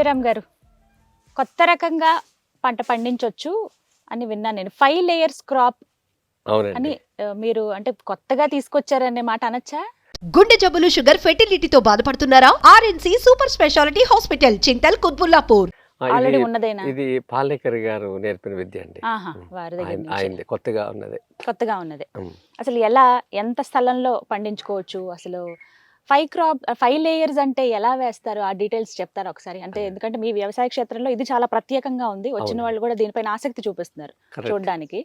జయరామ్ గారు, కొత్త రకంగా పంట పండించవచ్చు అని విన్నాను నేను. 5 layers క్రాప్ అని మీరు అంటే కొత్తగా తీసుకొచ్చారనే మాట అనొచ్చా? గుండె జబ్బులు, షుగర్, ఫెర్టిలిటీతో బాధపడుతున్నారా? RNC super speciality hospital, Chintal, Kutbullapur. Already ఉన్నదేనా? ఇది పాలేకర్ గారు నేర్పిన విద్య అండి. వారి దగ్గర ఆయనది కొత్తగా ఉన్నదే. అసలు ఎంత స్థలంలో పండించుకోవచ్చు? అసలు 5 layers అంటే ఎలా వేస్తారు? ఆ డీటెయిల్స్ చెప్తారా ఒకసారి? అంటే ఎందుకంటే మీ వ్యవసాయ క్షేత్రంలో ఇది చాలా ప్రత్యేకంగా ఉంది, వచ్చిన వాళ్ళు కూడా దీనిపైన ఆసక్తి చూపిస్తున్నారు చూడడానికి.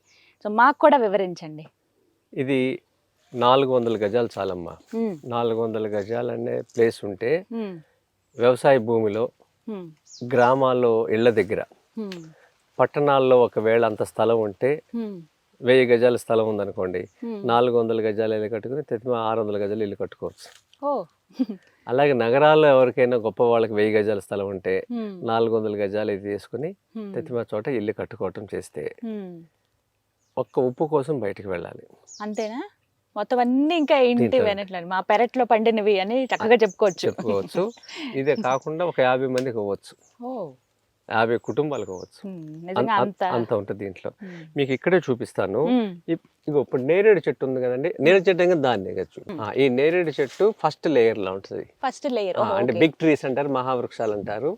సో మాకు కూడా వివరించండి. ఇది 400 గజాలు చాలమ్మా. 400 గజాలు అనే ప్లేస్ ఉంటే వ్యవసాయ భూమిలో, గ్రామాల్లో ఇళ్ల దగ్గర, పట్టణాల్లో ఒకవేళ అంత స్థలం ఉంటే 1000 గజాల స్థలం ఉందనుకోండి, 400 గజాలు ఇల్లు కట్టుకుని 600 గజాలు ఇల్లు కట్టుకోవచ్చు. అలాగే నగరాల్లో ఎవరికైనా గొప్ప వాళ్ళకి 1000 గజాల స్థలం ఉంటే 400 గజాలు ఇది తీసుకుని తెతిమా చోట ఇల్లు కట్టుకోవటం చేస్తే ఒక్క ఉప్పు కోసం బయటికి వెళ్ళాలి. అంతేనా? మొత్తం అన్ని ఇంకా ఇంటి వెనట్లేదు, మా పెరట్లో పండినవి అని చక్కగా చెప్పుకోవచ్చు. ఇదే కాకుండా ఒక 50 మందికి అవ్వచ్చు, 50 కుటుంబాలకు అవ్వచ్చు. అంత ఉంటుంది దీంట్లో. మీకు ఇక్కడే చూపిస్తాను. ఇప్పుడు నేరేడు చెట్టు ఉంది కదండి, నేరేడు చెట్టు ఇంకా దాన్ని ఈ నేరేడు చెట్టు ఫస్ట్ లేయర్ లో ఉంటుంది. అంటే బిగ్ ట్రీస్ అంటారు, మహావృక్షాలు అంటారు.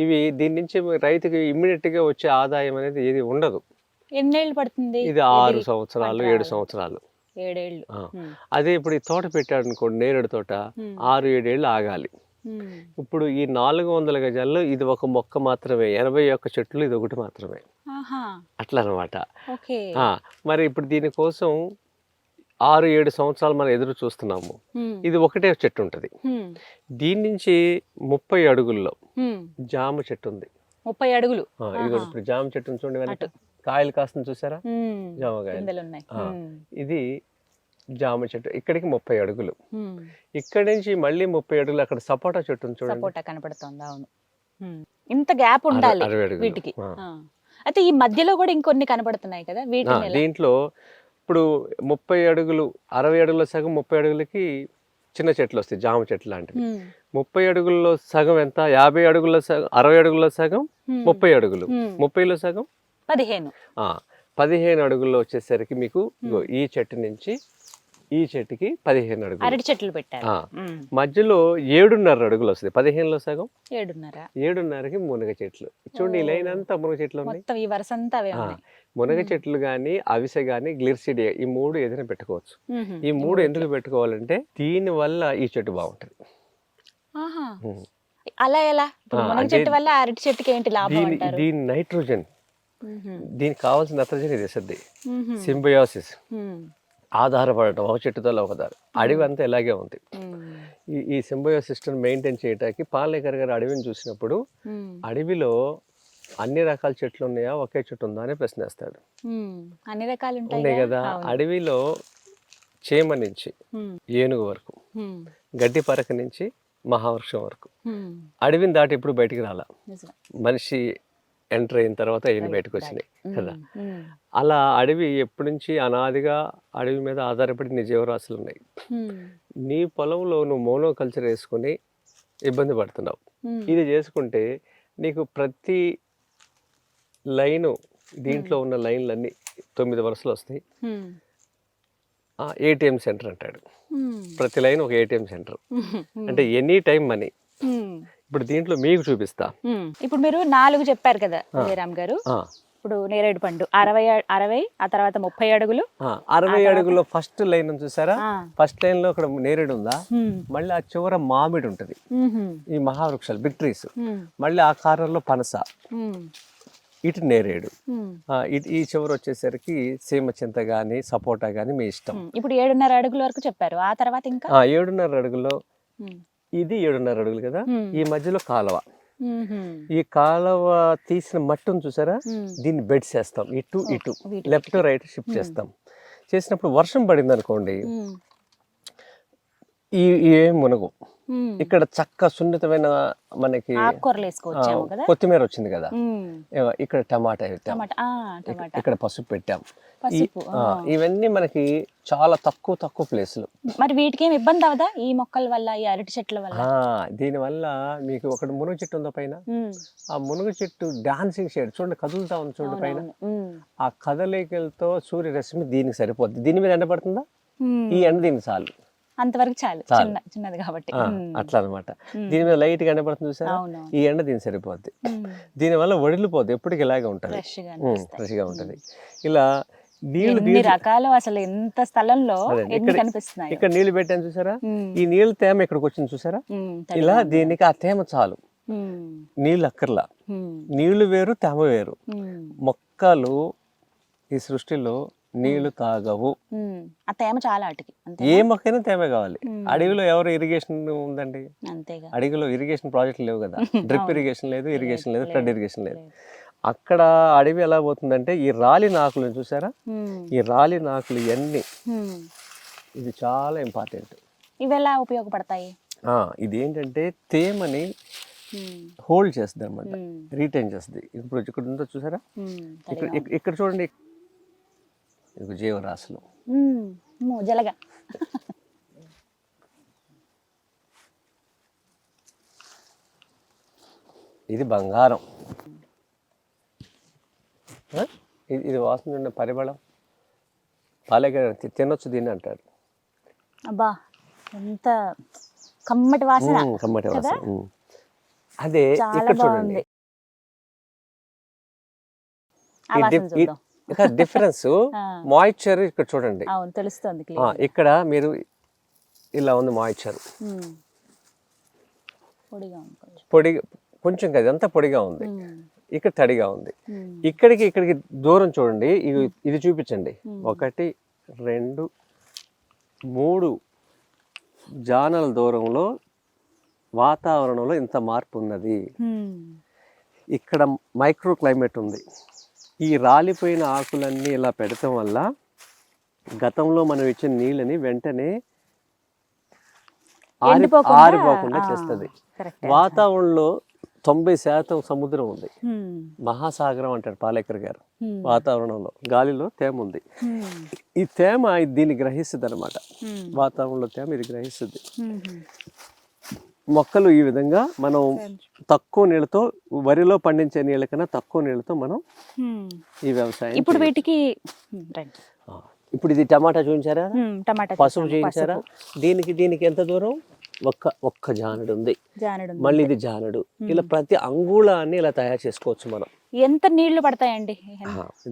ఇవి దీని నుంచి రైతుకి ఇమ్మీడియట్ గా వచ్చే ఆదాయం అనేది ఏది ఉండదు. ఎన్నేళ్ళు పడుతుంది? ఇది 6 సంవత్సరాలు 7 సంవత్సరాలు. 7 ఏళ్ళు. అదే ఇప్పుడు ఈ తోట పెట్టాడు అనుకోండి, నేరేడు తోట 6-7 ఏళ్ళు ఆగాలి. ఇప్పుడు ఈ 400 గజాల్లో ఇది ఒక మొక్క మాత్రమే, 81 చెట్లు ఇది ఒకటి మాత్రమే, అట్లా అనమాట. మరి ఇప్పుడు దీనికోసం 6-7 సంవత్సరాలు మనం ఎదురు చూస్తున్నాము. ఇది ఒకటే చెట్టు ఉంటది. దీని నుంచి 30 అడుగుల్లో జామ చెట్టు ఉంది. 30 అడుగులు. ఇది ఇప్పుడు జామ చెట్టు చూడండి, వెనక కాయలు కాస్తుంది చూసారా, జామకాయలు. ఇది జామ చెట్టు ఇక్కడికి 30 అడుగులు. ఇక్కడి నుంచి మళ్ళీ 30 అడుగులు అక్కడ సపోటా చెట్టు చూడండి, సపోటా కనపడుతుంది. అవును, ఇంత గ్యాప్ ఉండాలి వీటికి. అయితే ఈ మధ్యలో కూడా ఇంకొన్ని కనపడుతున్నాయి కదా వీటిని. దీంట్లో ఇప్పుడు 30 అడుగులు 60 అడుగుల సగం, 30 అడుగులకి చిన్న చెట్లు వస్తాయి, జామ చెట్లు లాంటివి. 30 అడుగుల్లో సగం ఎంత? 50 అడుగుల సగం, 60 అడుగుల సగం 30 అడుగులు, 30లో సగం 15 అడుగుల్లో వచ్చేసరికి మీకు ఈ చెట్టు నుంచి ఈ చెట్టుకి 15 అడుగులు అరటి చెట్లు పెట్టారు. మధ్యలో 7.5 అడుగులు వస్తుంది. 15లో సగం 7.5కి మునగ చెట్లు. చూడండి, ఈ లైన్ అంతా మునగ చెట్లు ఉన్నాయి. మునగ చెట్లు గాని, అవిసె గాని, గ్లిర్సిడియా, ఈ 3 ఏదైనా పెట్టుకోవచ్చు. ఈ 3 ఎందుకు పెట్టుకోవాలంటే దీని వల్ల ఈ చెట్టు బాగుంటది. అలా ఎలా? మునగ చెట్టు వల్ల అరటి చెట్టుకి ఏంటి లాభం అంటారు? దీని నైట్రోజన్, దీనికి కావాల్సిన నత్రజని తెస్తుంది. సింబయోసిస్, ఆధారపడటం ఒక చెట్టుతో ఒకదారు. అడవి అంతా ఇలాగే ఉంది. ఈ సింబయోసిస్ మెయింటైన్ చేయడానికి పాలేకర్ గారు అడవిని చూసినప్పుడు అడవిలో అన్ని రకాల చెట్లు ఉన్నాయా, ఒకే చెట్టు ఉందా అని ప్రశ్నిస్తాడు. అన్ని రకాలు ఉన్నాయి కదా. అడవిలో చేమ నుంచి ఏనుగు వరకు, గడ్డి పరక నుంచి మహావృక్షం వరకు అడవిని దాటి ఎప్పుడు బయటికి రాలా. మనిషి ఎంటర్ అయిన తర్వాత ఈయన బయటకు వచ్చినాయి కదా. అలా అడవి ఎప్పటి నుంచి అనాదిగా అడవి మీద ఆధారపడి నీ జీవరాశులు ఉన్నాయి. నీ పొలంలో నువ్వు మోనోకల్చర్ వేసుకుని ఇబ్బంది పడుతున్నావు. ఇది చేసుకుంటే నీకు ప్రతి లైను, దీంట్లో ఉన్న లైన్లన్నీ 9 వరుసలు వస్తాయి. ATM సెంటర్ అంటాడు. ప్రతి లైన్ ఒక ATM సెంటర్, అంటే ఎనీ టైం మనీ. ఇప్పుడు దీంట్లో మీకు చూపిస్తా. ఇప్పుడు మీరు 4 చెప్పారు కదా జయరామ్ గారు. ఇప్పుడు నేరేడు పండు 60, ఆ తర్వాత 30 అడుగులు. 60 అడుగుల్లో ఫస్ట్ లైన్ చూసారా, ఫస్ట్ లైన్ లో అక్కడ నేరేడు ఉందా, మళ్ళీ ఆ చివర మామిడి ఉంటది, ఈ మహావృక్షాలు బిగ్ ట్రీస్. మళ్ళీ ఆ కార్నర్లో పనస, ఇటు నేరేడు, ఈ చివరి వచ్చేసరికి సీమ చింత గాని, సపోటా గాని మీ ఇష్టం. ఇప్పుడు 7.5 అడుగుల వరకు చెప్పారు. ఆ తర్వాత ఇంకా 7.5 అడుగుల్లో ఇది 7.5 అడుగులు కదా. ఈ మధ్యలో కాలువ, ఈ కాలువ తీసిన మట్టును చూసారా, దీన్ని బెడ్ చేస్తాం. ఇటు లెఫ్ట్ రైట్ షిఫ్ట్ చేస్తాం. చేసినప్పుడు వర్షం పడింది అనుకోండి, ఈ మునగు ఇక్కడ చక్క సున్నితమైన మనకి ఆకుకూరలు వేసుకోవచ్చాము కదా. కొత్తిమీర వచ్చింది కదా, ఉమ్, ఇక్కడ టమాటా పెట్టాం, టమాటా టమాటా ఇక్కడ పసుపు పెట్టాం. పసుపు. ఇవన్నీ మనకి చాలా తక్కువ ప్లేస్లు. మరి వీటికి ఏం ఇబ్బంది అవదా ఈ మొక్కల వల్ల, ఈ అరటి చెట్ల వల్ల? దీనివల్ల మీకు ఒకటి మునుగు చెట్టు ఉందో పైన, ఉమ్, ఆ మునుగు చెట్టు డాన్సింగ్ షేడ్ చూడండి, కదులుతా ఉంది చూడండి పైన. ఉమ్, ఆ కదలికలతో సూర్యరశ్మి దీనికి సరిపోద్ది. దీని మీద ఎండ పడుతుందా, ఉమ్. ఈ ఎండ దీనికి చాలు. అంతవరకు చాలు, చిన్నది కాబట్టి. అట్లా అనమాట. దీని మీద లైట్ గా ఎండ పడుతుంది చూసారా, ఈ ఎండ దీనికి సరిపోద్ది. దీనివల్ల వడిలిపోద్ది, ఎప్పటికి ఇలాగే ఉంటుంది, ఫ్రెష్ గా ఉంటుంది. ఇలా నీళ్లు రకాలు అసలు ఎంత స్థలంలో ఎన్ని కనిపిస్తున్నాయి. ఇక్కడ నీళ్లు పెట్టాను చూసారా, ఈ నీళ్ళ తేమ ఇక్కడికి వచ్చింది చూసారా, ఇలా దీనికి ఆ తేమ చాలు, నీళ్ళు అక్కర్లా. నీళ్లు వేరు, తేమ వేరు. మొక్కలు ఈ సృష్టిలో నీళ్లు తాగవు. ఆ తేమ చాలా అటుకి, ఏ మొక్కైనా తేమ కావాలి. అడవిలో ఎవరు ఇరిగేషన్ ఉందండి, అంతేగా. అడవిలో ఇరిగేషన్ ప్రాజెక్టులు లేవు కదా, డ్రిప్ ఇరిగేషన్ లేదు, ఇరిగేషన్ లేదు, ఫ్లడ్ ఇరిగేషన్ లేదు. అక్కడ అడవి ఎలా పోతుందంటే ఈ రాలిన ఆకులను చూసారా, ఈ రాలిన ఆకులు ఇవన్నీ, ఇది చాలా ఇంపార్టెంట్. ఇవి ఎలా ఉపయోగపడతాయి? ఇది ఏంటంటే తేమని హోల్డ్ చేస్తుంది అనమాట, రీటైన్ చేస్తుంది. ఇప్పుడు ఇక్కడ ఉందో చూసారా, ఇక్కడ చూడండి, ఇది జీవరాశులు, జలగా. ఇది బంగారం, ఇది వాసన ఉన్న పరిమళం, పాలేక తినొచ్చు దీన్ని అంటారు. అబ్బా ఎంత కమ్మటి వాసన, కమ్మటి వాసన. అదే ఇక్కడ చూడండి, డిఫరెన్స్ మాయిశ్చర్ ఇక్కడ చూడండి, తెలుస్తుంది. ఇక్కడ మీరు ఇలా ఉంది మాయిశ్చర్, పొడి కొంచెం కదా, అంతా పొడిగా ఉంది, ఇక్కడ తడిగా ఉంది. ఇక్కడికి దూరం చూడండి, ఇది చూపించండి. 1, 2, 3 జానల దూరంలో వాతావరణంలో ఇంత మార్పు ఉన్నది. ఇక్కడ మైక్రో క్లైమేట్ ఉంది. ఈ రాలిపోయిన ఆకులన్నీ ఇలా పెడతాం వల్ల గతంలో మనం ఇచ్చిన నీళ్ళని వెంటనే ఆరిపోకుండా చేస్తుంది. వాతావరణంలో 90% సముద్రం ఉంది, మహాసాగరం అంటారు పాలేకర్ గారు. వాతావరణంలో గాలిలో తేమ ఉంది, ఈ తేమ దీన్ని గ్రహిస్తుంది అనమాట. వాతావరణంలో తేమ ఇది గ్రహిస్తుంది. మొక్కలు ఈ విధంగా మనం తక్కువ నీళ్ళతో, వరిలో పండించే నీళ్ళ కన్నా తక్కువ నీళ్ళతో మనం ఈ వ్యవసాయం. ఇప్పుడు వీటికి ఇప్పుడు ఇది టమాటా చూపించారా, పసుపు చూపించారా, దీనికి ఎంత దూరం, ఒక్క జానడు ఉంది, మళ్ళీ ఇది జానడు. ఇలా ప్రతి అంగుళాన్ని ఇలా తయారు చేసుకోవచ్చు మనం. ఎంత నీళ్లు పడతాయండి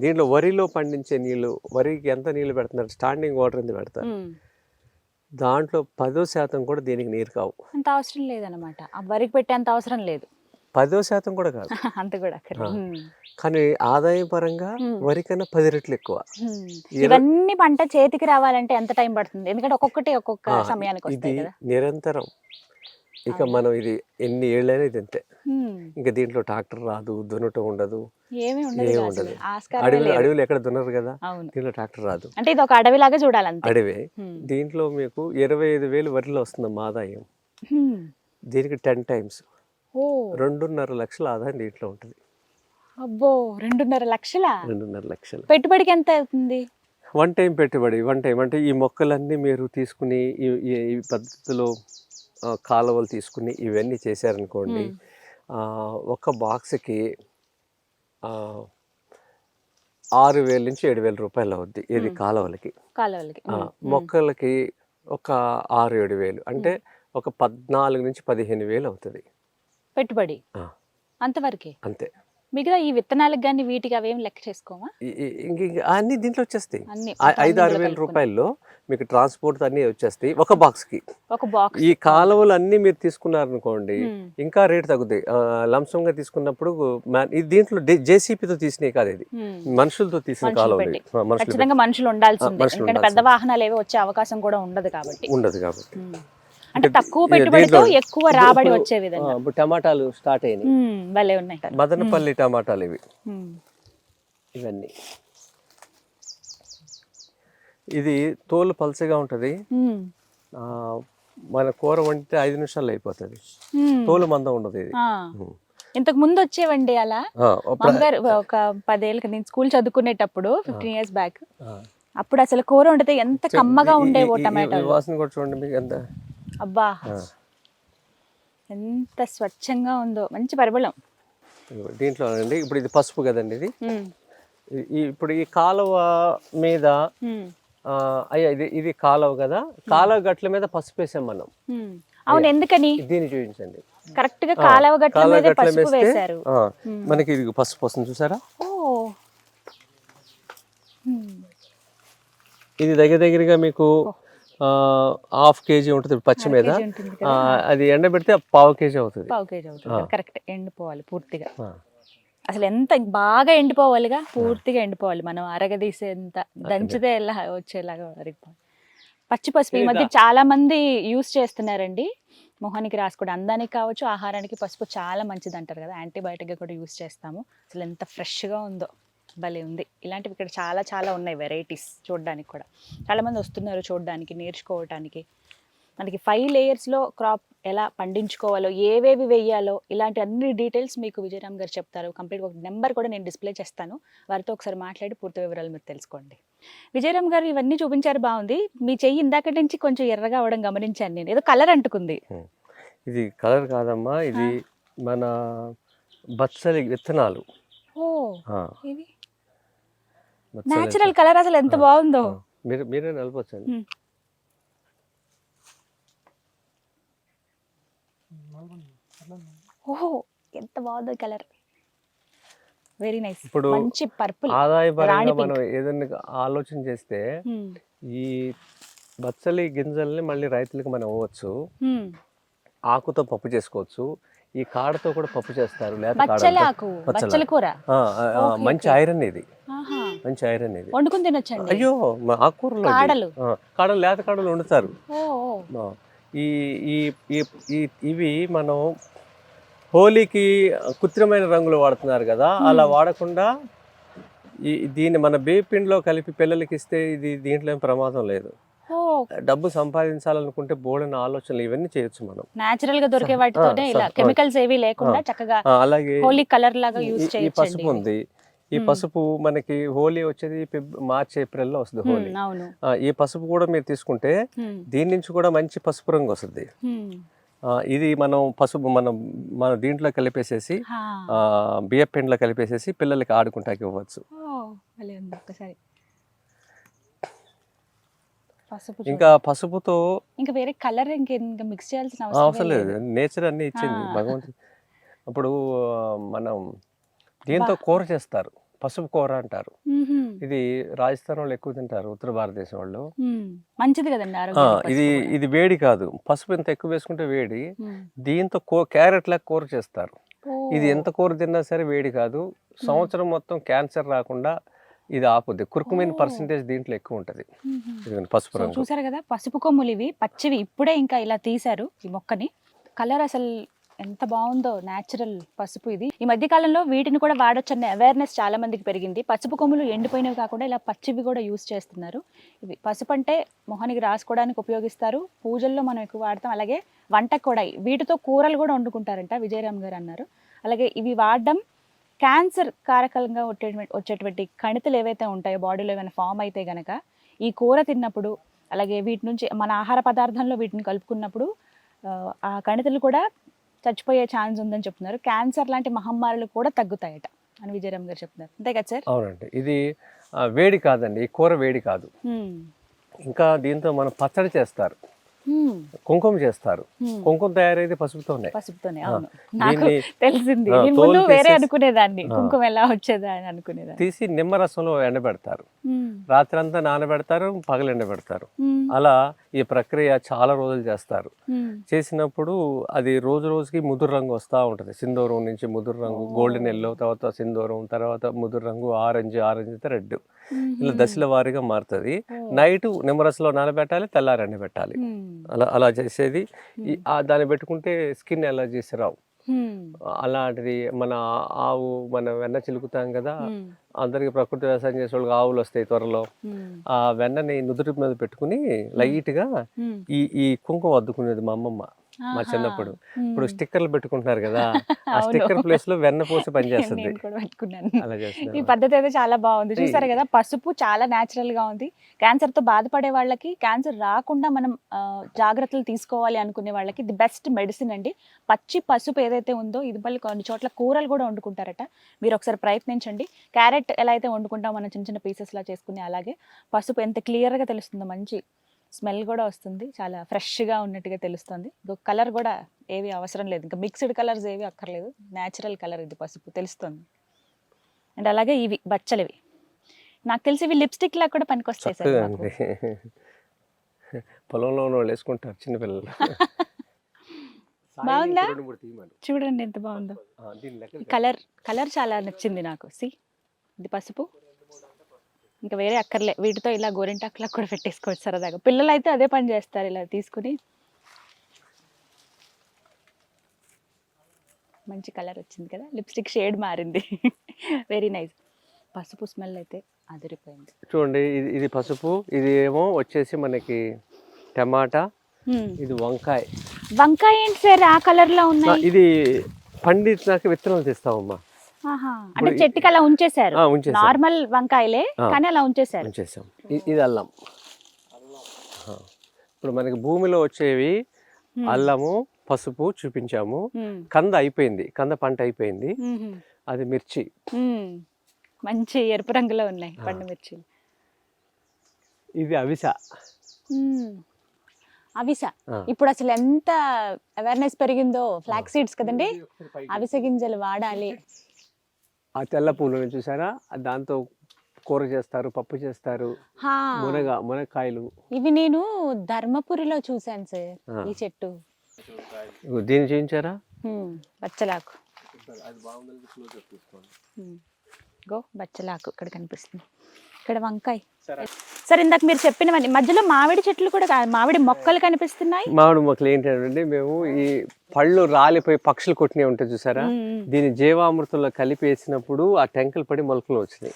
దీంట్లో? వరిలో పండించే నీళ్లు, వరికి ఎంత నీళ్లు పెడుతున్నారు, స్టాండింగ్ వాటర్ ఎంత పెడతారు, దాంట్లో 10% కూడా దీనికి నీరు కావు. అంత అవసరం లేదన్నమాట, వరికి పెట్టేంత అవసరం లేదు. 10% కూడా కాదు, అంత కూడా. కానీ ఆదాయం పరంగా వరి కన్నా 10 రెట్లు ఎక్కువ. ఇవన్నీ పంట చేతికి రావాలంటే ఎంత టైం పడుతుంది? ఎందుకంటే ఒక్కొక్క సమయానికి వస్తాయి కదా. నిరంతరం. ఇక మనం ఇది ఎన్ని ఏళ్ళైనా ఇది అంతే. ఇంకా దీంట్లో ట్రాక్టర్ రాదు, దున్నటం ఉండదు, ఏమీ ఉండదు. అడవిలో ఎక్కడ దున్నరు కదా, దీంట్లో ట్రాక్టర్ రాదు. అంటే ఇది ఒక అడవిలాగా చూడాలి, అడవి. దీంట్లో మీకు 25,000 వరిలో వస్తుంది ఆదాయం. దీనికి 10 times 2.5 లక్షల ఆదాయం దీంట్లో ఉంటుంది. అబ్బో, 2.5 లక్షలా? 2.5 లక్షలు. పెట్టుబడికి ఎంత అవుతుంది? 1 time పెట్టుబడి. 1 time అంటే ఈ మొక్కలన్నీ మీరు తీసుకుని ఈ పద్ధతిలో కాలువలు తీసుకుని ఇవన్నీ చేశారనుకోండి, ఒక బాక్స్కి 6,000 నుంచి 7,000 రూపాయలు అవుద్ది. ఇది కాలువలకి. మొక్కలకి ఒక 6-7 అంటే ఒక 14 నుంచి 15,000 అవుతుంది పెట్టుబడి. అంతవరకే? అంతే. మిగతా ఈ విత్తనాలకు కానీ వీటికి అవేం లెక్క చేసుకోమా? అన్ని దీంట్లో వచ్చేస్తాయి. 5-6 వేల రూపాయల్లో మీకు ట్రాన్స్పోర్ట్ అన్ని వచ్చేస్తాయి ఒక బాక్స్ కి. ఈ కాలువలు అన్ని మీరు తీసుకున్నారనుకోండి ఇంకా రేట్ తగ్గుతాయి. లంసం గా తీసుకున్నప్పుడు దీంట్లో జేసీపీతో తీసినవి కాదు, ఇది మనుషులతో తీసిన కాలువలు. మనుషులు ఉండాల్సిందే, పెద్ద వాహనాలు ఏవో వచ్చే అవకాశం కూడా ఉండదు కాబట్టి. అంటే తక్కువ పెట్టుబడితో ఎక్కువ రాబడి వచ్చే విధంగా. టమాటాలు స్టార్ట్ అయినాయి, భలే ఉన్నాయి. మదనపల్లి టమాటాలు ఇవి. ఇవన్నీ ఇది తోలు పల్చగా ఉంటది, మన కూర వండితే 5 నిమిషాల్లో అయిపోతుంది. మ్మ్. తోలు మందం ఉండదు ఇది. ఆ. ఇంతకు ముందు వచ్చేవండి అలా ఆ, మామగారు ఒక 10 ఏళ్ళకి నేను స్కూల్ చదువుకునేటప్పుడు 15 years బ్యాక్ ఆ. అప్పుడు అసలు కూర వండితే ఎంత కమ్మగా ఉండేవో ఈ టమాటో. వాసన కూడా చూడండి మీకు ఎంత. అబ్బా ఆ. ఎంత స్వచ్ఛంగా ఉందో, మంచి పరిమళం. ఇదిగో దీంట్లో అండి ఇప్పుడు ఇది పసుపు కదండి ఇది. మ్మ్. ఇప్పుడు ఈ కాలువ మీద మ్మ్. అయ్యా ఇది కాలువ కదా, కాలువ గట్ల మీద పసుపు వేసాం మనం. మ్మ్. అవును, ఎందుకని? దీన్ని చూపించండి. కరెక్ట్ గా కాలవ గట్ల కాలువ మీద గట్ల పసుపు వేస్తే వేశారు. మనకి ఇది పసుపు వస్తుంది చూసారా. ఓ. మ్మ్. ఇది దగ్గరగా మీకు 1/2 kg ఉంటుంది పచ్చి మీద. కేజీ ఉంటుంది కదా. అది ఎండబెడితే 1/4 kg అవుతుంది. 1/4 kg అవుతుంది. కరెక్ట్, ఎండిపోవాలి పూర్తిగా. అసలు ఎంత బాగా ఎండిపోవాలిగా, పూర్తిగా ఎండిపోవాలి. మనం అరగదీసేంత దంచితే ఎలా వచ్చేలాగా అరిగిపోవాలి. పచ్చి పసుపు ఈ మధ్య చాలా మంది యూస్ చేస్తున్నారండి. మొహానికి రాసుకోవడం, అందానికి కావచ్చు, ఆహారానికి పసుపు చాలా మంచిది అంటారు కదా. యాంటీబయాటిక్గా కూడా యూస్ చేస్తాము. అసలు ఎంత ఫ్రెష్గా ఉందో, భలే ఉంది. ఇలాంటివి ఇక్కడ చాలా చాలా ఉన్నాయి వెరైటీస్. చూడడానికి కూడా చాలామంది వస్తున్నారు చూడడానికి, నేర్చుకోవడానికి. మనకి 5 layers-లో క్రాప్ ఎలా పండించుకోవాలో, ఏవేవి వేయాలో, ఇలాంటి అన్ని డీటెయిల్స్ మీకు విజయరామ్ గారు చెప్తారు. కంప్లీట్గా ఒక నెంబర్ కూడా నేను డిస్ప్లే చేస్తాను. వారితో ఒకసారి మాట్లాడి పూర్తి వివరాలు మీరు తెలుసుకోండి. విజయరామ్ గారు ఇవన్నీ చూపించారు, బాగుంది. మీ చెయ్యి ఇందాక నుంచి కొంచెం ఎర్రగా అవడం గమనించాను నేను. ఏదో కలర్ అంటుకుంది. ఇది కలర్ కాదమ్మా, ఇది మన బచ్చలి విత్తనాలు. ఓ, ఆ, ఇది బచ్చలి నేచురల్ కలర్. అసలు ఎంత బాగుందో. మీరే నిలపొచ్చండి. ఓహో, ఎంత బాగుందో కలర్. Very nice. ఇప్పుడు మంచి పర్పుల్. ఆదాయపరంగా మనం ఏదైనా ఆలోచన చేస్తే ఈ బచ్చలి గింజల్ని మళ్ళీ రైతులకు మనం ఇవ్వచ్చు. ఆకుతో పప్పు చేసుకోవచ్చు, ఈ కాడతో కూడా పప్పు చేస్తారు. బచ్చలి ఆకు, బచ్చలి కూర. మంచి ఐరన్ ఇది, ఆహా. మంచి ఐరన్ ఇది. వండుకుని తినొచ్చండి. అయ్యో, ఆకుకూరలో కాడలు. కాడలు, లేత కాడలు వండుతారు. ఓ, ఈ ఇవి మనం హోలీకి కృత్రిమైన రంగులు వాడుతున్నారు కదా, అలా వాడకుండా దీన్ని మన బేపిండిలో కలిపి పిల్లలకి ఇస్తే దీంట్లో ఏం ప్రమాదం లేదు. డబ్బు సంపాదించాలనుకుంటే బోల్డెన్ ఆలోచనలు ఇవన్నీ చేయొచ్చు మనం. నేచురల్ గా దొరికే వాటితోనే ఇలా కెమికల్స్ ఏవి లేకుండా చక్కగా అలాగే హోలీ కలర్ లాగా యూస్ ఈ చేయొచ్చు. పసుపు ఉంది. ఈ పసుపు మనకి హోలీ వచ్చేది మార్చ్ ఏప్రిల్ లో వస్తుంది హోలీ. అవును. ఈ పసుపు కూడా మీరు తీసుకుంటే దీని నుంచి కూడా మంచి పసుపు రంగు వస్తుంది. ఇది మనం పసుపు మన దీంట్లో కలిపేసేసి బియ్యం పిండిలో కలిపేసేసి పిల్లలకి ఆడుకుంటాకి ఇవ్వచ్చు. ఒకసారి ఇంకా పసుపుతో ఇంకా వేరే కలర్ ఇంకా మిక్స్ చేయాల్సిన అవసరం లేదు, నేచర్ అన్ని ఇచ్చింది భగవంతుడు. అప్పుడు మనం దీంతో కూర చేస్తారు, పసుపు కూర అంటారు. ఇది రాజస్థాన్ వాళ్ళు ఎక్కువ తింటారు, ఉత్తర భారతదేశం వాళ్ళు. మంచిది కదండి. ఇది వేడి కాదు, పసుపు ఎంత ఎక్కువ వేసుకుంటే వేడి. దీంతో క్యారెట్ లాగా కూర చేస్తారు. ఇది ఎంత కూర తిన్నా సరే వేడి కాదు. సంవత్సరం మొత్తం క్యాన్సర్ రాకుండా ఇది ఆపుద్ది. కుర్కుమిన్ పర్సెంటేజ్ దీంట్లో ఎక్కువ ఉంటది. పసుపు రంగు చూసారు కదా, పసుపు కొమ్ములు ఇవి పచ్చివి. ఇప్పుడే ఇంకా ఇలా తీశారు ఈ మొక్కని. కలర్ అసలు ఎంత బాగుందో, న్యాచురల్ పసుపు ఇది. ఈ మధ్య కాలంలో వీటిని కూడా వాడొచ్చు అనే అవేర్నెస్ చాలా మందికి పెరిగింది. పసుపు కొమ్ములు ఎండిపోయినవి కాకుండా ఇలా పచ్చివి కూడా యూస్ చేస్తున్నారు. ఇవి పసుపు అంటే మొహానికి రాసుకోవడానికి ఉపయోగిస్తారు, పూజల్లో మనం ఎక్కువ వాడతాం. అలాగే వంటకు కూడా వీటితో కూరలు కూడా వండుకుంటారంట, విజయరామ్ గారు అన్నారు. అలాగే ఇవి వాడడం క్యాన్సర్ కారకంగా వచ్చేటువంటి కణితులు ఏవైతే ఉంటాయో బాడీలో ఏమైనా ఫామ్ అయితే గనక ఈ కూర తిన్నప్పుడు, అలాగే వీటి నుంచి మన ఆహార పదార్థంలో వీటిని కలుపుకున్నప్పుడు ఆ కణితులు కూడా చచ్చిపోయే ఛాన్స్ ఉందని చెప్తున్నారు. క్యాన్సర్ లాంటి మహమ్మారులు కూడా తగ్గుతాయట అని విజయరామ్ గారు చెప్తున్నారు. అంతే కదా సార్? అవునండి. ఇది వేడి కాదండి, ఈ కూర వేడి కాదు. ఇంకా దీంతో మనం పచ్చడి చేస్తారు, కుంకుమ చేస్తారు. కుంకుమ తయారైతే పసుపుతోనే. నాకు తెలిసింది, ముందు వేరే అనుకునేదాన్ని, కుంకుమ ఎలా వచ్చేదా అని అనుకునేదాన్ని. తీసి నిమ్మరసంలో ఎండబెడతారు, రాత్రి అంతా నానబెడతారు, పగలు ఎండబెడతారు. అలా ఈ ప్రక్రియ చాలా రోజులు చేస్తారు. చేసినప్పుడు అది రోజు రోజుకి ముదురు రంగు వస్తూ ఉంటుంది. సింధూరం నుంచి ముదురు రంగు, గోల్డెన్ ఎల్లో, తర్వాత సింధూరం, తర్వాత ముదురు రంగు, ఆరెంజ్ అయితే రెడ్, ఇలా దశల వారీగా మారుతుంది. నైట్ నిమ్మరసంలో నానబెట్టాలి, తెల్లారి ఎండబెట్టాలి. అలా చేసేది. దాన్ని పెట్టుకుంటే స్కిన్ ఎలర్జీస్ రావు. అలాంటిది మన ఆవు మనం వెన్న చిలుకుతాం కదా, అందరికి ప్రకృతి వ్యవసాయం చేసే వాళ్ళకి ఆవులు వస్తాయి త్వరలో. ఆ వెన్నని నుదుటి మీద పెట్టుకుని లైట్ గా ఈ కుంకుమ అద్దుకునేది మా అమ్మమ్మ మా చిన్నప్పుడు. ఇప్పుడు స్టిక్కర్లు పెట్టుకుంటున్నారు కదా, ఆ స్టిక్కర్ ప్లేస్ లో వెన్న పోసి పనిచేస్తుంది. అలా ఈ చేస్తున్నారు. పద్ధతి అయితే చాలా బాగుంది. చూసారు కదా, పసుపు చాలా న్యాచురల్ గా ఉంది. క్యాన్సర్ తో బాధపడే వాళ్ళకి క్యాన్సర్ రాకుండా మనం జాగ్రత్తలు తీసుకోవాలి అనుకునే వాళ్ళకి ది బెస్ట్ మెడిసిన్ అండి. పచ్చి పసుపు ఏదైతే ఉందో, ఇది మళ్ళీ కొన్ని చోట్ల కూరలు కూడా వండుకుంటారట. మీరు ఒకసారి ప్రయత్నించండి. క్యారెట్ ఎలా అయితే వండుకుంటాం మనం చిన్న చిన్న పీసెస్ లా చేసుకుని, అలాగే పసుపు ఎంత క్లియర్ గా తెలుస్తుందో, మంచి స్మెల్ కూడా వస్తుంది, చాలా ఫ్రెష్గా ఉన్నట్టుగా తెలుస్తుంది. కలర్ కూడా ఏవి అవసరం లేదు, ఇంకా మిక్స్డ్ కలర్స్ ఏవి అక్కర్లేదు, న్యాచురల్ కలర్ ఇది పసుపు తెలుస్తుంది. అండ్ అలాగే ఇవి బచ్చలివి, నాకు తెలిసి ఇవి లిప్స్టిక్ లా కూడా పనికొస్తాయి సార్. చక్కగా మాకు. అండి. పొలంలో ఉన్న వాళ్ళు వేసుకుంటారు చిన్నపిల్లలు. బాగుందా? చూడండి ఎంత బాగుందో. కలర్ కలర్ చాలా నచ్చింది నాకు. సి, ఇది పసుపు, ఇంకా వేరే అక్కర్లే. వీటితో ఇలా గోరింటాకులా కూడా పెట్టేసుకోవచ్చు సరదాగా. పిల్లలు అయితే అదే పని చేస్తారు, ఇలా తీసుకుని. మంచి కలర్ వచ్చింది కదా, లిప్స్టిక్ షేడ్ మారింది. Very nice. పసుపు స్మెల్ అయితే అదిరిపోయింది. చూడండి, ఇది పసుపు, ఇది ఏమో వచ్చేసి మనకి టమాటా, ఇది వంకాయ. వంకాయ ఏంటి సార్ ఆ కలర్ లో ఉన్నాయి? ఇది పండించినాక విత్తనాలు తీస్తామమ్మా. అంటే చెట్టుకి అలా ఉంచేశారు. ఉంచేసాం. నార్మల్ వంకాయలే కానీ అలా ఉంచేశారు. ఉంచేసాం. ఇది అల్లం. ఇప్పుడు మనకి భూమిలో వచ్చేవి అల్లము, పసుపు చూపించాము. కంద అయిపోయింది, కంద పంట అయిపోయింది. అది మిర్చి, మంచి ఎరుపు రంగులో ఉన్నాయి పండు మిర్చి. ఇది అవిస. అవిస ఇప్పుడు అసలు ఎంత అవేర్నెస్ పెరిగిందో. ఫ్లాక్ సీడ్స్ కదండి, అవిసె గింజలు వాడాలి. ఆ తెల్ల పూలను చూసారా, దాంతో కూర చేస్తారు, పప్పు చేస్తారు. మునక్కాయలు. ఇవి నేను ధర్మపురిలో చూసాను సార్ ఈ చెట్టు. దీన్ని చూపించారా, బచ్చలాకు. గో బచ్చలాకు ఇక్కడ కనిపిస్తుంది. ఇక్కడ వంకాయ. సార్ ఇందాక మీరు చెప్పినవన్నీ మధ్యలో మామిడి చెట్లు కూడా, మామిడి మొక్కలు కనిపిస్తున్నాయి. మామిడి మొక్కలు ఏంటంటే, మేము ఈ పళ్ళు రాలిపోయి పక్షులు కొట్టినవి ఉంటాయి చూసారా, దీన్ని జీవామృతంలో కలిపి వేసినప్పుడు ఆ టెంకలు పడి మొలకలు వచ్చినాయి.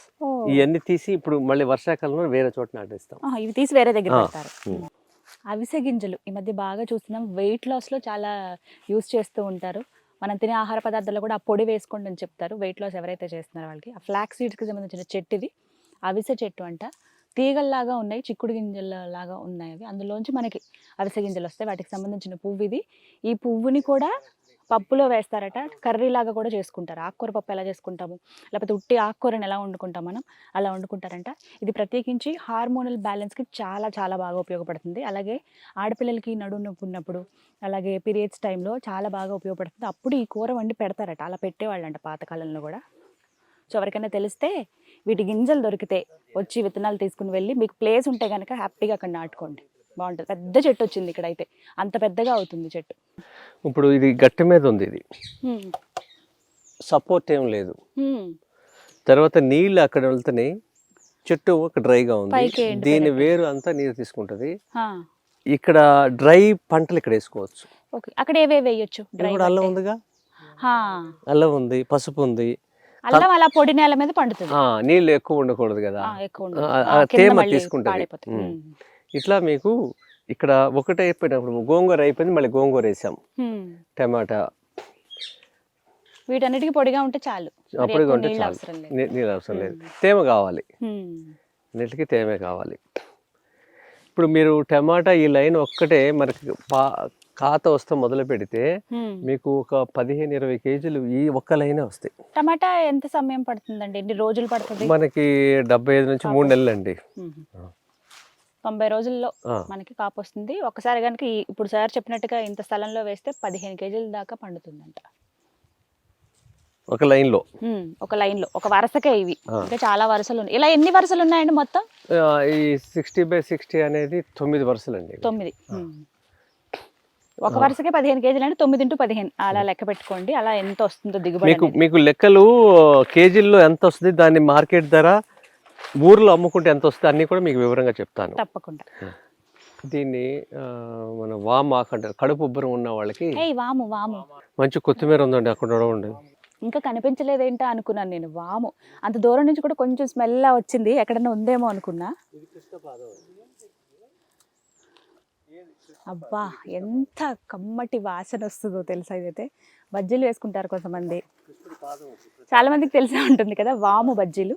ఇవన్నీ తీసి ఇప్పుడు మళ్ళీ వర్షాకాలంలో వేరే చోట నాటేస్తాం. ఇవి తీసి వేరే దగ్గర పెడతారు. అవిసె గింజలు ఈ మధ్య బాగా చూస్తున్నాం, వెయిట్ లాస్ లో చాలా యూస్ చేస్తూ ఉంటారు. మనం తినే ఆహార పదార్థాల్లో కూడా ఆ పొడి వేసుకోండి అని చెప్తారు వెయిట్ లాస్ ఎవరైతే చేస్తున్నారో వాళ్ళకి. ఆ ఫ్లాక్ సీడ్స్కి సంబంధించిన చెట్టు ఇది, అవిసె చెట్టు అంట. తీగల్లాగా ఉన్నాయి, చిక్కుడు గింజల లాగా ఉన్నాయి అవి. అందులోంచి మనకి అవిసె గింజలు వస్తాయి, వాటికి సంబంధించిన పువ్వు ఇది. ఈ పువ్వుని కూడా పప్పులో వేస్తారట, కర్రీ లాగా కూడా చేసుకుంటారు. ఆకుకూర పప్పు ఎలా చేసుకుంటాము, లేకపోతే ఉట్టి ఆకుకూరని ఎలా వండుకుంటాం మనం, అలా వండుకుంటారంట. ఇది ప్రత్యేకించి హార్మోనల్ బ్యాలెన్స్కి చాలా చాలా బాగా ఉపయోగపడుతుంది. అలాగే ఆడపిల్లలకి నడుము నొప్పి ఉన్నప్పుడు, అలాగే పీరియడ్స్ టైంలో చాలా బాగా ఉపయోగపడుతుంది. అప్పుడు ఈ కూర వండి పెడతారట, అలా పెట్టేవాళ్ళంట పాతకాలంలో కూడా. సో ఎవరికైనా తెలిస్తే వీటి గింజలు దొరికితే వచ్చి విత్తనాలు తీసుకుని వెళ్ళి, మీకు ప్లేస్ ఉంటే కనుక హ్యాపీగా అక్కడ నాటుకోండి, బాగుంటుంది. పెద్ద చెట్టు వచ్చింది ఇక్కడ అయితే, అంత పెద్దగా అవుతుంది చెట్టు. ఇప్పుడు ఇది గట్టి మీద ఉంది, ఇది సపోర్ట్ ఏం లేదు. తర్వాత నీళ్ళు అక్కడ వెళ్తున్నాయి, చెట్టు ఒక డ్రైగా ఉంది. దీని వేరు అంతా నీరు తీసుకుంటది. ఇక్కడ డ్రై పంటలు ఇక్కడ వేసుకోవచ్చు. అక్కడ ఏవేవి వేయొచ్చు? అల్లం ఉందిగా, అల్లం ఉంది, పసుపు ఉంది. అల్లం అలా పొడి నేల మీద పండుతుంది. నీళ్ళు ఎక్కువ ఉండకూడదు కదా, తేమ తీసుకుంటుంది. ఇట్లా మీకు ఇక్కడ ఒకటి అయిపోయినప్పుడు గోంగూర అయిపోయింది, మళ్ళీ గోంగూర వేసాం, టమాటా. వీటన్నిటికీ పొడిగా ఉంటే చాలు, పొడిగా ఉంటే చాలు, నీళ్ళు అవసరం లేదు. తేమ కావాలి, అన్నిటికీ తేమే కావాలి. ఇప్పుడు మీరు టమాటా ఈ లైన్ ఒక్కటే మనకి ఖాతా వస్తే మొదలు పెడితే మీకు ఒక 15-20 కేజీలు ఈ ఒక్క లైనే వస్తాయి. టమాటా ఎంత సమయం పడుతుందండి, ఎన్ని రోజులు పడుతుంది? మనకి 75 నుంచి 3 నెలలు అండి. 90 రోజుల్లో మనకి కాపు వస్తుంది. ఒకసారి కనుక ఇప్పుడు సార్ చెప్పినట్టుగా ఇంత స్థలంలో వేస్తే 15 కేజీల దాకా పండుతుందంట ఒక లైన్ లో. ఒక వరుసకే ఇవి, ఇంకా చాలా వరుసలు ఉన్నాయి. ఇలా ఎన్ని వరుసలు ఉన్నాయండి మొత్తం? ఈ 60/60 అనేది 9 వరుసలు అండి. 9. ఒక వరుసకే 15 కేజీలు అంటే 9 × 15 అలా లెక్క పెట్టుకోండి. అలా ఎంత వస్తుందో దిగుబడి. మీకు లెక్కలు కేజీల్లో ఎంత వస్తుంది, దాని మార్కెట్ ధర, ఊర్లో అమ్ముకుంటే ఎంత వస్తుంది అన్ని కూడా మీకు వివరంగా చెప్తాను. తప్పకుండా. దీన్ని మన వామ్ ఆకు అంటారు. కడుపు ఉబ్బరం ఉన్న వాళ్ళకి. ఏయ్ వాము వాము మంచి కొత్తిమీర ఉందండి, అక్కడ ఉండి. ఇంకా కనిపించలేదేంటా అనుకున్నాను నేను. వాము అంత దూరం నుంచి కూడా కొంచెం స్మెల్ వచ్చింది, ఎక్కడన్నా ఉందేమో అనుకున్నా. అబ్బా ఎంత కమ్మటి వాసన వస్తుందో తెలుసా. ఇదైతే బజ్జీలు వేసుకుంటారు కొంతమంది, చాలా మందికి తెలిసే ఉంటుంది కదా వాము బజ్జీలు.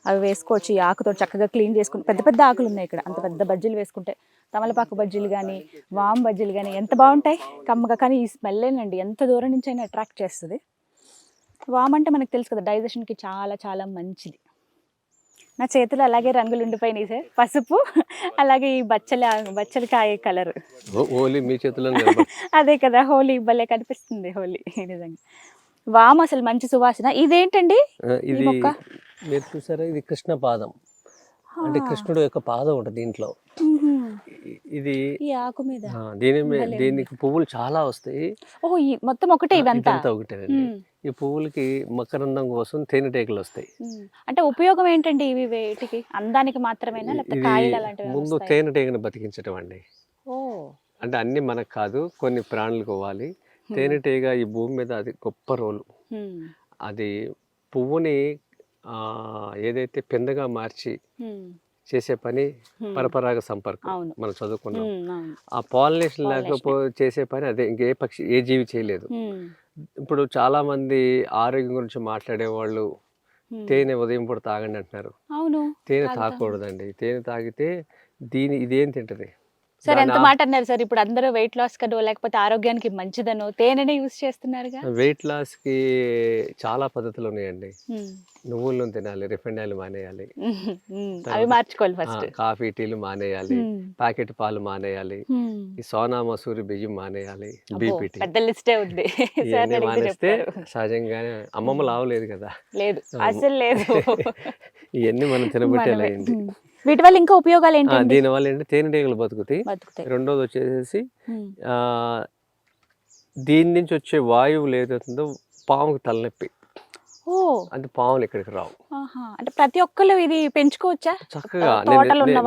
అవి వేసుకోవచ్చు ఈ ఆకుతో చక్కగా క్లీన్ చేసుకుని. పెద్ద పెద్ద ఆకులు ఉన్నాయి ఇక్కడ, అంత పెద్ద బజ్జీలు వేసుకుంటే తమలపాకు బజ్జీలు కానీ వాము బజ్జీలు కానీ ఎంత బాగుంటాయి కమ్మగా. కానీ ఈ స్మెల్లేనండి ఎంత దూరం నుంచి అయినా అట్రాక్ట్ చేస్తుంది. వాము అంటే మనకు తెలుసు కదా, డైజెషన్కి చాలా చాలా మంచిది. నా చేతులు అలాగే రంగులు ఉండిపోయినాయి సార్, పసుపు అలాగే ఈ బచ్చలకాయ కలర్. హోలీ మీ చేతిలో అదే కదా, హోలీ భలే కనిపిస్తుంది హోలీ నిజంగా. వాము అసలు మంచి సువాసన. ఇదేంటండి ఇది మీరు చూసారా, ఇది కృష్ణ పాదం అంటే కృష్ణుడు యొక్క పాదం ఉంటుంది దీంట్లో. ఇది ఈ ఆకు మీద దీనికి పువ్వులు చాలా వస్తాయి. ఓ మొత్తం ఒకటే ఇదంతా ఒకటేనండి. ఈ పువ్వులకి మకరందం కోసం తేనెటీగలు వస్తాయి. అంటే ఉపయోగం ఏంటండి ఇవి? వేటికి? అందానికి మాత్రమేనా లేకపోతే కాయలు అలాంటివి? ముందు తేనెటీగను బతికించడం అండి. ఓ అంటే అన్ని మనకు కాదు, కొన్ని ప్రాణులకు ఇవ్వాలి. తేనెటీగ ఈ భూమి మీద అది గొప్ప రోలు. అది పువ్వుని ఏదైతే పెందగా మార్చి చేసే పని పరపరాగ సంపర్కం. మనం చదువుకున్నాం. ఆ పాలినేషన్ లేకపోతే చేసే పని అదే, ఇంకే పక్షి ఏ జీవి చేయలేదు. ఇప్పుడు చాలా మంది ఆరోగ్యం గురించి మాట్లాడే వాళ్ళు తేనె ఉదయం పూట తాగండి అంటున్నారు. తేనె తాగకూడదండి. తేనె తాగితే ఇదేం తింటది. సార్ ఎంత మాట అన్నారు సార్. ఇప్పుడు అందరూ వెయిట్ లాస్ కనో లేకపోతే ఆరోగ్యానికి మంచిదనో తేనెనే యూజ్ చేస్తున్నారుగా. వెయిట్ లాస్ కి చాలా పద్ధతులు ఉన్నాయండి. నువ్వుల నూనె తినాలి, రిఫైండ్ ఆయిల్ మానేయాలి, అవి మార్చుకోవాలి ఫస్ట్. కాఫీ టీలు మానేయాలి, ప్యాకెట్ పాలు మానేయాలి, ఈ సోనా మసూరి బియ్యం మానేయాలి, బీపీటీ పెద్ద లిస్టే ఉంది. ఇవన్నీ మానేస్తే సహజంగానే అమ్మమ్మ లావలేదు కదా. లేదు అసలు లేదు. ఇవన్నీ మనం తినబెట్టేలాంటి. వీటి వల్ల ఇంకా ఉపయోగాలు ఏంటి? దీని వల్ల ఏంటి, తేనెటీగలు బతుకుతాయి. రెండోది వచ్చేసి దీని నుంచి వచ్చే వాయువు ఏదవుతుందో పాముకి తలనొప్పి. అంటే పాములు ఇక్కడికి రావు. అంటే ప్రతి ఒక్కరు ఇది పెంచుకోవచ్చా చక్కగా?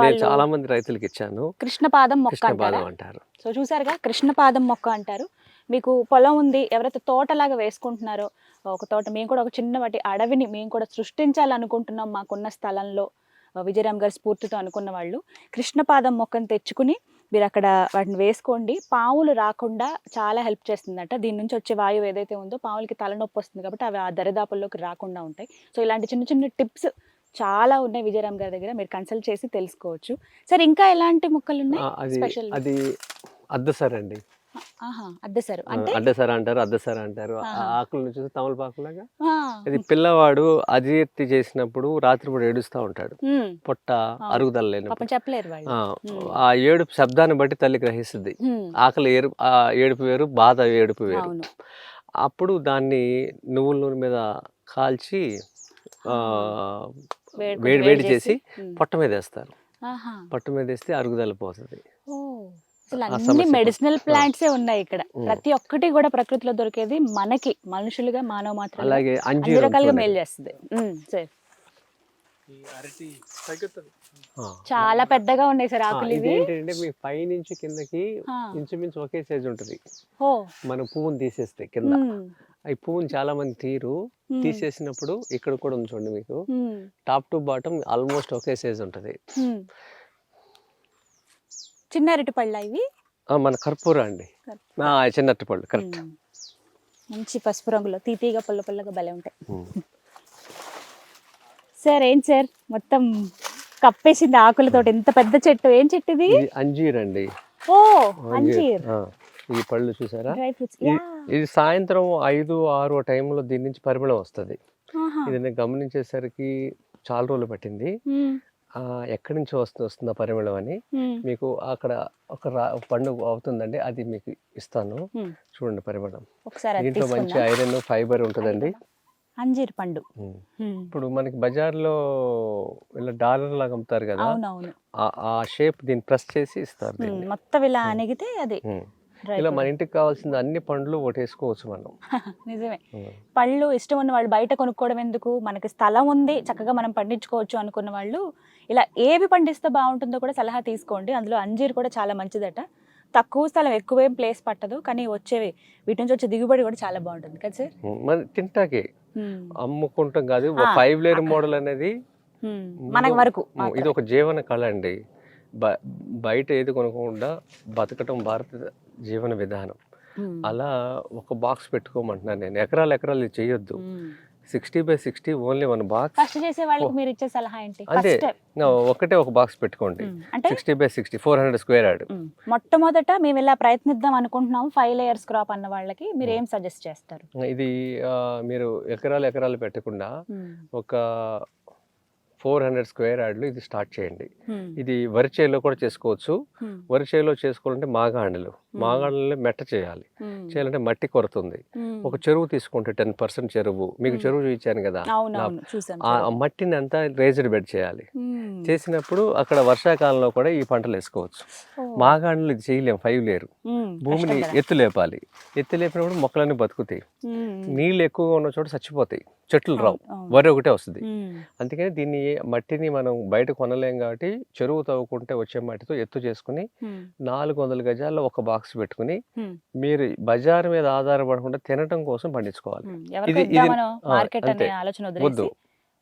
నేను చాలా మంది రైతులకు ఇచ్చాను. కృష్ణపాదం మొక్క అంటారు. సో చూసారుగా, కృష్ణపాదం మొక్క అంటారు. మీకు పొలం ఉంది, ఎవరైతే తోటలాగా వేసుకుంటున్నారో, ఒక తోట మేము కూడా ఒక చిన్న వాటి అడవిని మేము కూడా సృష్టించాలనుకుంటున్నాం మాకున్న స్థలంలో, విజయరామ్ గారి స్ఫూర్తితో అనుకున్న వాళ్ళు కృష్ణపాదం మొక్కను తెచ్చుకుని మీరు అక్కడ వాటిని వేసుకోండి. పాములు రాకుండా చాలా హెల్ప్ చేస్తుందట. దీని నుంచి వచ్చే వాయువు ఏదైతే ఉందో పాములకి తలనొప్పి వస్తుంది కాబట్టి అవి ఆ దరిదాపుల్లోకి రాకుండా ఉంటాయి. సో ఇలాంటి చిన్న చిన్న టిప్స్ చాలా ఉన్నాయి విజయరామ్ గారి దగ్గర, మీరు కన్సల్ట్ చేసి తెలుసుకోవచ్చు. సార్ ఇంకా ఎలాంటి మొక్కలు ఉన్నాయి స్పెషల్? అది అద్దసర అండి. అద్దసర అంటే అద్దసర అంటారు, అద్దసర అంటారు. ఆకులను చూసి తమలపాకులాగా. ఇది పిల్లవాడు అజీర్తి చేసినప్పుడు రాత్రిపూట ఏడుస్తూ ఉంటాడు, పొట్ట అరుగుదల లేనప్పుడు. చెప్పలేరు వాళ్ళు. ఆ ఏడుపు శబ్దాన్ని బట్టి తల్లి గ్రహిస్తుంది. ఆకలి ఏడుపు వేరు, బాధ ఏడుపు వేరు. అప్పుడు దాన్ని నువ్వుల నూనె మీద కాల్చి వేడి చేసి పొట్ట మీద వేస్తారు. పొట్ట మీద వేస్తే అరుగుదల పోతుంది. అన్ని మెడిసినల్ ప్లాంట్సే ఉన్నాయి ఇక్కడ. ప్రతి ఒక్కటి కూడా ప్రకృతిలో దొరికేది మనకి మనుషులుగా మానవ మాత్రం అలాగే అన్ని రకాలుగా మేలు చేస్తుంది. సార్ చాలా పెద్దగా ఉన్నాయి సార్ ఆకులు. ఇవి ఏంటంటే మీ పై నుంచి కిందకి ఇంచుమించు ఒకే సైజ్ ఉంటుంది. మనం పువ్వుని తీసేస్తే కింద ఈ పువ్వుని చాలా మంది తీసేసినప్పుడు ఇక్కడ కూడా ఉంచండి, మీకు top to bottom almost okay size ఉంటుంది. చిన్న అరటిపళ్ళ ఇవి? మన కర్పూర అండి, చిన్న అరటిపళ్ళు. కరెక్ట్. మంచి పసుపు రంగులో తీతీగా పుల్ల పుల్లగా భలే ఉంటాయి. సార్ ఏంటి సార్ మొత్తం కప్పేసింది ఆకులతో, ఎంత పెద్ద చెట్టు. ఏం చెట్టు ఇది? అంజీర్ అండి. ఓ అంజీర్. ఈ పళ్ళు చూసారా? ఇది సాయంత్రం 5-6 టైంలో దీని నుంచి పరిమళం వస్తుంది. ఇది నేను గమనించేసరికి చాలా రోజులు పట్టింది. ఎక్కడి నుంచి వస్తుందా పరిమళం అని మీకు అక్కడ ఒక పండుగ అవుతుందండి, అది మీకు ఇస్తాను. చూడండి పరిమళం. దీంట్లో మంచి ఐరన్ ఫైబర్ ఉంటుందండి. అంజీర్ పండు. ఇప్పుడు మనకి బజార్లో ఇలా డాలర్ లాగా అమ్ముతారు కదా, ఆ షేప్ దీన్ని ప్రెస్ చేసి ఇస్తారు. మొత్తం ఇలా అణిగితే అది Dry ఇలా మన కూడా. ఇంటికి కావాల్సిన అన్ని పండ్లు ఒకటేసుకోవచ్చు మనం. నిజమే. పళ్ళు ఇష్టం ఉన్న వాళ్ళు బయట కొనుక్కోవడం ఎందుకు, మనకి స్థలం ఉంది చక్కగా మనం పండించుకోవచ్చు అనుకున్న వాళ్ళు ఇలా ఏవి పండిస్తే బాగుంటుందో కూడా సలహా తీసుకోండి. అందులో అంజీర్ కూడా చాలా మంచిదట. తక్కువ స్థలం, ఎక్కువేం ప్లేస్ పట్టదు, కానీ వచ్చేవి వీటి నుంచి వచ్చే దిగుబడి కూడా చాలా బాగుంటుంది కదా సార్. మన తింటాకే అమ్ముకుంటాం కాదు. ఆ, 5 లేయర్ మోడల్ అనేది మనకు వరకు ఇది ఒక జీవన కళ అండి. బయట ఏది కొనకుండా బతకటం భారత జీవన విధానం. అలా ఒక బాక్స్ పెట్టుకోమంటున్నాను నేను. ఎకరాలు ఇది చేయొద్దు. 60x60 only 1 box. ఫస్ట్ చేసే వాళ్ళకి మీరు ఇచ్చే సలహా ఏంటి? అంటే ఫస్ట్ ఒకటే ఒక బాక్స్ పెట్టుకోండి. అంటే 60x60 400 స్క్వేర్ యార్డ్. మొట్టమొదట మేము ఇలా ప్రయత్నిద్దాం అనుకుంటున్నాం 5 లేయర్స్ క్రాప్ అన్న వాళ్ళకి మీరు ఏం సజెస్ట్ చేస్తారు? ఇది మీరు ఎకరాలు పెట్టకుండా ఒక 400 స్క్వేర్ యార్డ్లు ఇది స్టార్ట్ చేయండి. ఇది వరి చేలో కూడా చేసుకోవచ్చు. వరి చేలో చేసుకోవాలంటే మాగాండ్లలో మెట్ట చేయాలంటే మట్టి కొరతుంది. ఒక చెరువు తీసుకుంటే 10% చెరువు, మీకు చెరువు చూపించాను కదా, ఆ మట్టిని అంతా రేజ్డ్ బెడ్ చేయాలి. చేసినప్పుడు అక్కడ వర్షాకాలంలో కూడా ఈ పంటలు వేసుకోవచ్చు. మాగాండ్లు ఇది చేయలేము, 5 లేరు. భూమిని ఎత్తు లేపినప్పుడు మొక్కలన్నీ బతుకుతాయి. నీళ్ళు ఎక్కువగా ఉన్న చోట చచ్చిపోతాయి, చెట్లు రావు, వరి ఒకటే వస్తుంది. అందుకని దీన్ని మట్టిని మనం బయట కొనలేం కాబట్టి చెరువు తవ్వుకుంటే వచ్చే మట్టితో ఎత్తు చేసుకుని 400 గజాల్లో ఒక బాక్స్ పెట్టుకుని మీరు బజార్ మీద ఆధారపడకుండా తినటం కోసం పండించుకోవాలి. మార్కెట్ అనే ఆలోచన వదిలేసి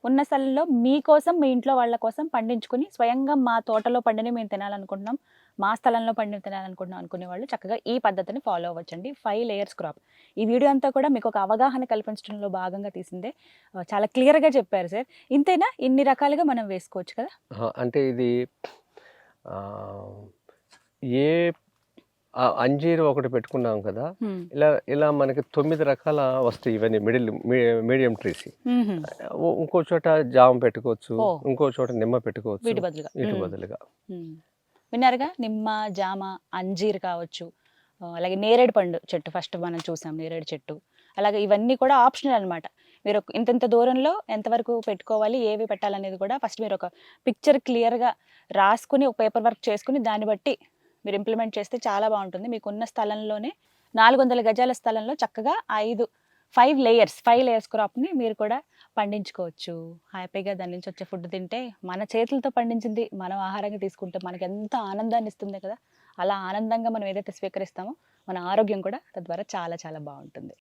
ఉన్న స్థలంలో మీకోసం, మీ ఇంట్లో వాళ్ళ కోసం పండించుకుని స్వయంగా మా తోటలో పండిని మేము తినాలనుకుంటున్నాం, మా స్థలంలో పండిన తినాలనుకుంటున్నాం అనుకునే వాళ్ళు చక్కగా ఈ పద్ధతిని ఫాలో అవ్వచ్చండి. 5 layers crop. ఈ వీడియో అంతా కూడా మీకు ఒక అవగాహన కల్పించడంలో భాగంగా తీసిందే. చాలా క్లియర్గా చెప్పారు సార్. ఇంతేనా? ఇన్ని రకాలుగా మనం వేసుకోవచ్చు కదా? అంటే ఇది ఏ అంజీరు ఒకటి పెట్టుకున్నాం కదా, ఇలా మనకి 9 రకాల వస్తాయి. ఇవన్నీ మీడియం ట్రీస్. ఇంకో చోట జామ పెట్టుకోవచ్చు, ఇంకో చోట నిమ్మ పెట్టుకోవచ్చు వీటి బదులుగా. విన్నారుగా, నిమ్మ, జామ, అంజీర్ కావచ్చు, అలాగే నేరేడు పండు చెట్టు ఫస్ట్ మనం చూసాం, నేరేడు చెట్టు. అలాగే ఇవన్నీ కూడా ఆప్షనల్ అనమాట. మీరు ఇంత దూరంలో ఎంతవరకు పెట్టుకోవాలి, ఏవి పెట్టాలనేది కూడా ఫస్ట్ మీరు ఒక పిక్చర్ క్లియర్గా రాసుకుని ఒక పేపర్ వర్క్ చేసుకుని దాన్ని బట్టి మీరు ఇంప్లిమెంట్ చేస్తే చాలా బాగుంటుంది. మీకున్న స్థలంలోనే 400 గజాల స్థలంలో చక్కగా 5 లేయర్స్ క్రాప్ని మీరు కూడా పండించుకోవచ్చు. హ్యాపీగా దాని నుంచి వచ్చే ఫుడ్ తింటే, మన చేతులతో పండించింది మనం ఆహారంగా తీసుకుంటే మనకి ఎంత ఆనందాన్ని ఇస్తుంది కదా. అలా ఆనందంగా మనం ఏదైతే స్వీకరిస్తామో మన ఆరోగ్యం కూడా తద్వారా చాలా చాలా బాగుంటుంది.